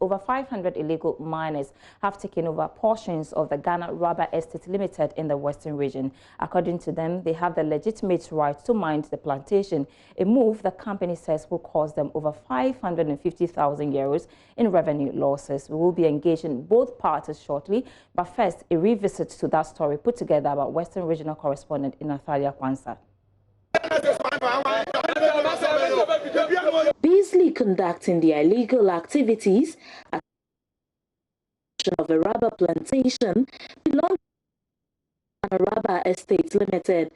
Over 500 illegal miners have taken over portions of the Ghana Rubber Estate Ltd in the western region. According to them, they have the legitimate right to mine the plantation, a move the company says will cost them over 550,000 euros in revenue losses. We will be engaging both parties shortly, but first, a revisit to that story put together by Western Regional Correspondent Inathalia Kwanzaa. Busily conducting their illegal activities at of a rubber plantation belonging to Ghana Rubber Estate Ltd.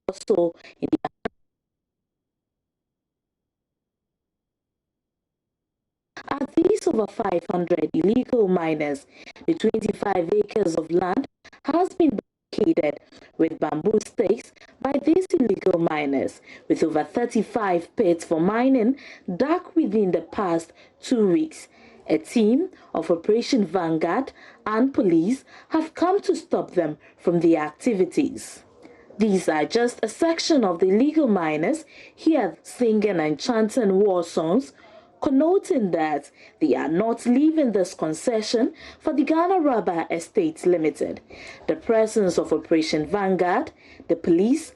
Also in the are these over 500 illegal miners. The 25 acres of land has been barricaded with bamboo stakes by these illegal miners, with over 35 pits for mining dug within the past 2 weeks. A team of Operation Vanguard and police have come to stop them from the activities. These are just a section of the illegal miners here singing and chanting war songs, connoting that they are not leaving this concession for the Ghana Rubber Estate Ltd. The presence of Operation Vanguard, the police,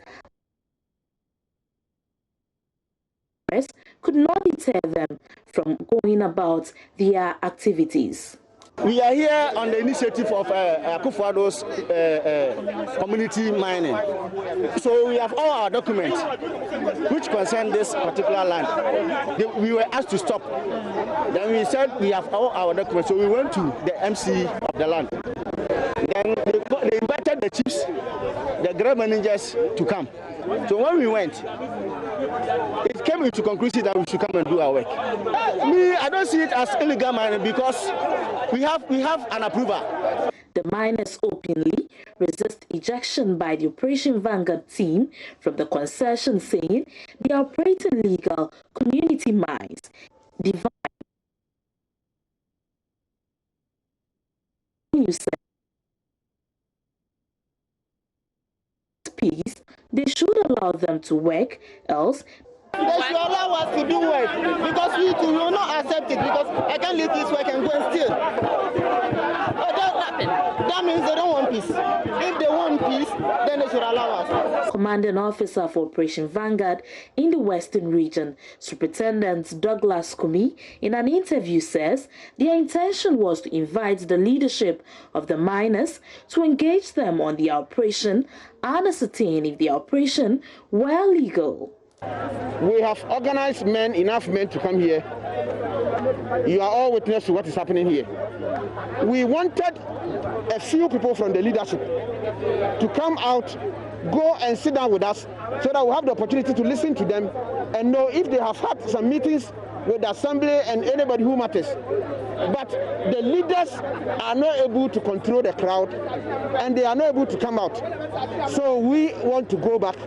could not deter them from going about their activities. We are here on the initiative of Akufo-Addo's community mining. So we have all our documents which concern this particular land. We were asked to stop. Then we said we have all our documents. So we went to the MC of the land. Then they invited the chiefs, the grave managers to come. So when we went, it came into conclusion that we should come and do our work. Me, I don't see it as illegal mining because we have an approval. The miners openly resist ejection by the Operation Vanguard team from the concession, saying they are operating legal community mines. They should allow them to work, else they should allow us to do work, because we will not accept it, because I can't leave this work and go and steal. That means they don't want peace. If they want peace, then they should allow us. Commanding Officer for Operation Vanguard in the Western Region, Superintendent Douglas Kumi, in an interview says their intention was to invite the leadership of the miners to engage them on the operation and ascertain if the operation were legal. We have organized enough men to come here. You are all witness to what is happening here. We wanted a few people from the leadership to come out, go and sit down with us, so that we'll have the opportunity to listen to them and know if they have had some meetings with the assembly and anybody who matters. But the leaders are not able to control the crowd and they are not able to come out. So we want to go back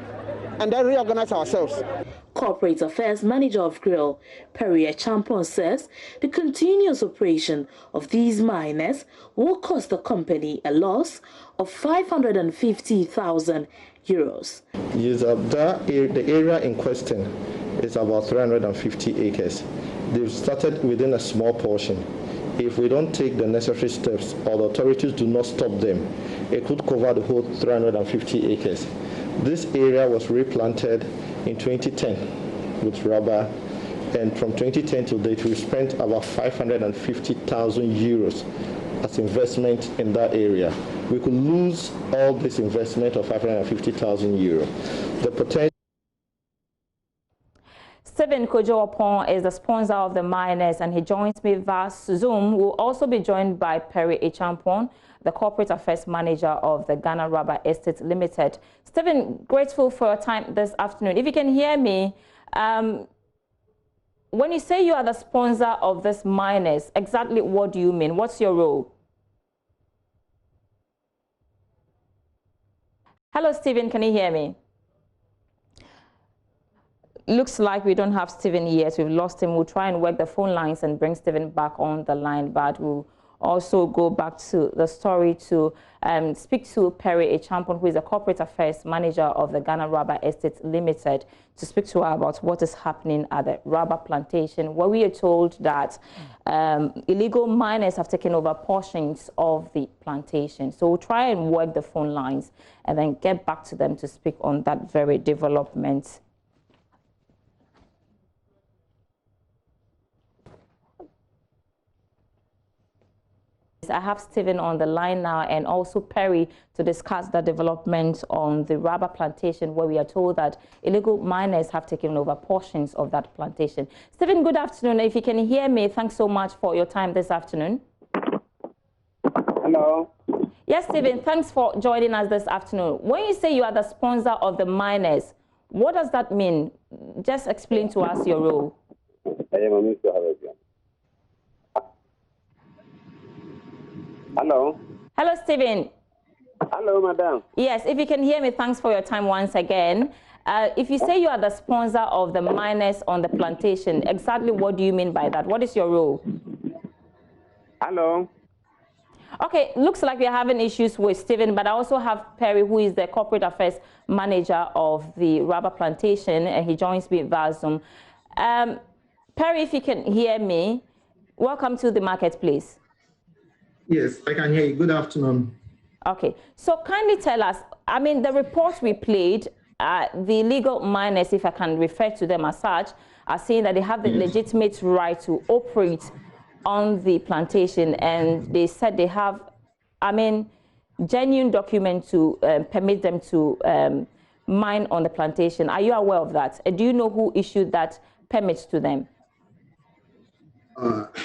and then reorganize ourselves. Corporate Affairs Manager of Grill, Perry Champon, says the continuous operation of these miners will cost the company a loss of 550,000 euros. Yes, the area in question is about 350 acres. They've started within a small portion. If we don't take the necessary steps or the authorities do not stop them, it could cover the whole 350 acres. This area was replanted in 2010 with rubber, and from 2010 to date we spent about 550,000 euros as investment in that area. We could lose all this investment of 550,000 euros. The potential. Stephen Kojo-Opon is the sponsor of the miners, and he joins me via Zoom. We'll also be joined by Perry Champon, the Corporate Affairs Manager of the Ghana Rubber Estate Ltd. Stephen, grateful for your time this afternoon. If you can hear me, when you say you are the sponsor of this miners, exactly what do you mean? What's your role? Hello, Stephen, can you hear me? Looks like we don't have Stephen yet. We've lost him. We'll try and work the phone lines and bring Stephen back on the line, but we'll also go back to the story to speak to Perry Echampon, who is the Corporate Affairs Manager of the Ghana Rubber Estate Ltd, to speak to her about what is happening at the rubber plantation, where we are told that illegal miners have taken over portions of the plantation. So we'll try and work the phone lines and then get back to them to speak on that very development. I have Stephen on the line now and also Perry to discuss the development on the rubber plantation, where we are told that illegal miners have taken over portions of that plantation. Stephen, good afternoon. If you can hear me, thanks so much for your time this afternoon. Hello. Yes, Stephen, thanks for joining us this afternoon. When you say you are the sponsor of the miners, what does that mean? Just explain to us your role. I am a Mr. Harajan. Hello. Hello, Stephen. Hello, madam. Yes, if you can hear me, thanks for your time once again. If you say you are the sponsor of the miners on the plantation, exactly what do you mean by that? What is your role? Hello. Okay, looks like we're having issues with Stephen, but I also have Perry, who is the Corporate Affairs Manager of the rubber plantation, and he joins me via Zoom. Perry, if you can hear me, welcome to the marketplace. Yes, I can hear you. Good afternoon. Okay, so kindly tell us, I mean, the report we played, the illegal miners, if I can refer to them as such, are saying that they have the legitimate right to operate on the plantation, and they said they have, I mean, genuine document to permit them to mine on the plantation. Are you aware of that? Do you know who issued that permit to them?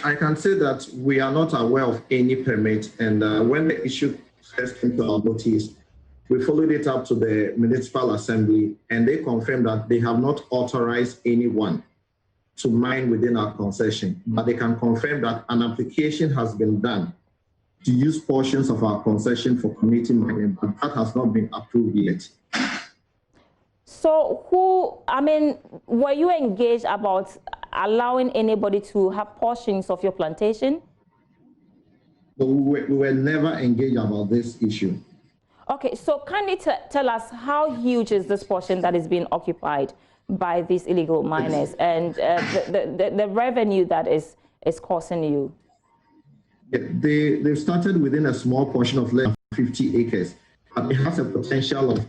I can say that we are not aware of any permit, and when the issue first came to our notice, we followed it up to the Municipal Assembly, and they confirmed that they have not authorized anyone to mine within our concession, but they can confirm that an application has been done to use portions of our concession for community mining, but that has not been approved yet. So who, I mean, were you engaged about allowing anybody to have portions of your plantation? So we were never engaged about this issue. Okay, so kindly tell us how huge is this portion that is being occupied by these illegal miners, and the revenue that is causing you? Yeah, they've started within a small portion of less than 50 acres, but it has a potential of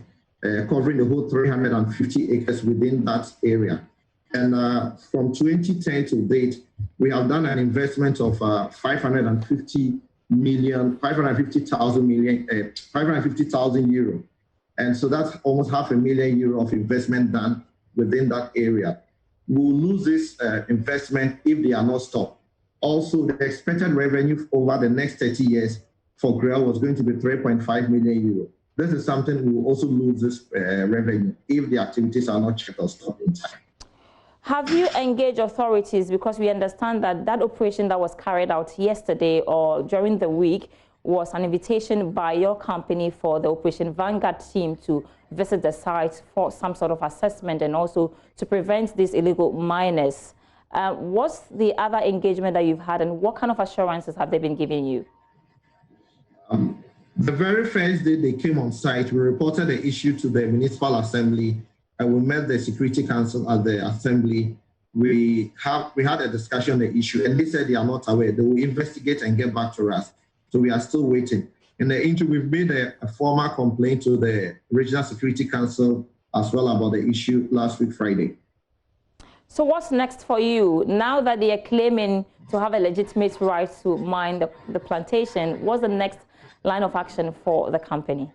covering the whole 350 acres within that area. And from 2010 to date, we have done an investment of 550,000 euro. And so that's almost €500,000 of investment done within that area. We'll lose this investment if they are not stopped. Also, the expected revenue over the next 30 years for GREL was going to be €3.5 million. This is something we will also lose this revenue if the activities are not checked or stopped in time. Have you engaged authorities? Because we understand that that operation that was carried out yesterday or during the week was an invitation by your company for the Operation Vanguard team to visit the site for some sort of assessment and also to prevent these illegal miners. What's the other engagement that you've had, and what kind of assurances have they been giving you? The very first day they came on site, we reported the issue to the Municipal Assembly, and we met the Security Council at the Assembly. We had a discussion on the issue, and they said they are not aware. They will investigate and get back to us. So we are still waiting. In the interim, we've made a formal complaint to the Regional Security Council as well about the issue last week, Friday. So what's next for you? Now that they are claiming to have a legitimate right to mine the plantation, what's the next line of action for the company?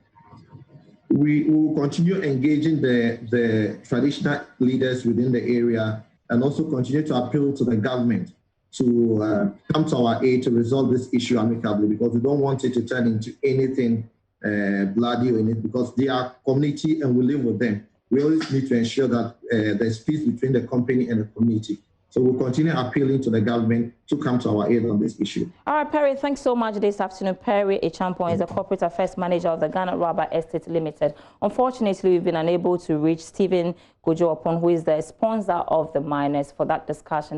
We will continue engaging the traditional leaders within the area and also continue to appeal to the government to come to our aid to resolve this issue amicably, because we don't want it to turn into anything bloody in it, because they are community and we live with them. We always need to ensure that there's peace between the company and the community. So we'll continue appealing to the government to come to our aid on this issue. All right, Perry, thanks so much this afternoon. Perry Echampon is the Corporate Affairs Manager of the Ghana Rubber Estate Ltd. Unfortunately, we've been unable to reach Stephen Gojo, who is the sponsor of the miners, for that discussion.